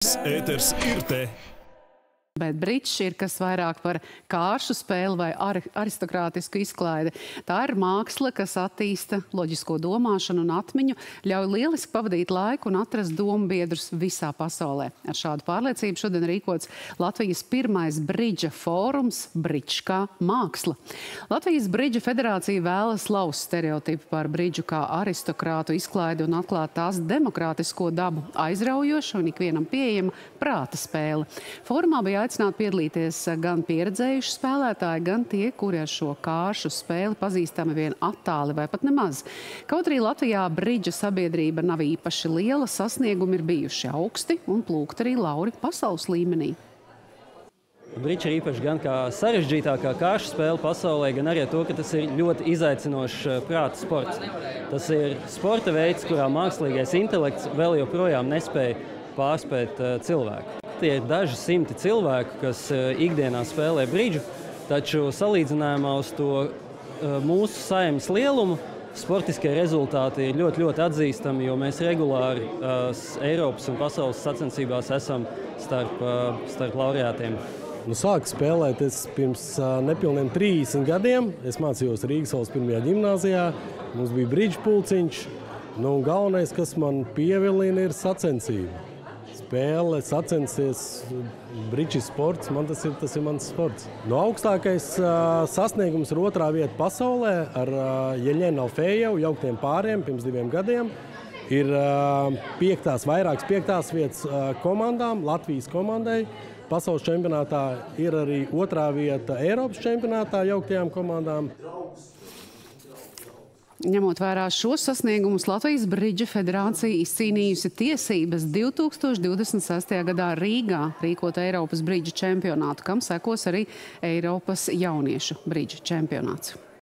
Latvijas ēters ir te. Bet bridžs ir kas vairāk par kāršu spēli vai aristokrātisku izklaidi. Tā ir māksla, kas attīsta loģisko domāšanu un atmiņu, ļauj lieliski pavadīt laiku un atrast dombiedrus visā pasaulē. Ar šādu pārliecību šodien rīkots Latvijas pirmais bridža fórums Bridžs kā māksla. Latvijas Bridža federācija vēlas lauzt stereotipu par bridžu kā aristokrātu izklaidi un atklāt tās demokrātisko dabu, aizraujošu un ikvienam pieejama prāta spēle. Fórumā bija aicināti piedalīties gan pieredzējuši spēlētāji, gan tie, kuri ar šo kāršu spēli pazīstami vien attāli vai pat nemaz. Kaut arī Latvijā bridža sabiedrība nav īpaši liela, sasniegumi ir bijuši augsti un plūkt arī lauri pasaules līmenī. Bridžs ir īpaši gan kā sarežģītākā kāršu spēle pasaulē, gan arī to, ka tas ir ļoti izaicinošs prāta sports. Tas ir sporta veids, kurā mākslīgais intelekts vēl joprojām nespēja pārspēt cilvēku. Tie ir daži simti cilvēku, kas ikdienā spēlē bridžu, taču salīdzinājumā uz to mūsu saimnes lielumu sportiskie rezultāti ir ļoti atzīstami, jo mēs regulāri Eiropas un pasaules sacensībās esam starp laureātiem. Sāku spēlēt es pirms nepilniem 30 gadiem. Es mācījos Rīgas valsts pirmajā ģimnāzijā. Mums bija bridža pulciņš. Galvenais, kas man pievilina, ir sacensība. Spēle, sacensties, bridža sports, tas ir mans sports. Augstākais sasniegums ir 2. vieta pasaulē ar Jeļenu Alfējevu jauktiem pāriem pirms 2 gadiem. Ir vairākas 5. vietas komandām, Latvijas komandai. Pasaules čempionātā ir arī 2. vieta Eiropas čempionātā jauktajām komandām. Ņemot vērā šos sasniegumus, Latvijas Bridža federācija izcīnījusi tiesības 2026. gadā Rīgā rīkot Eiropas bridža čempionātu, kam sekos arī Eiropas jauniešu bridža čempionāts.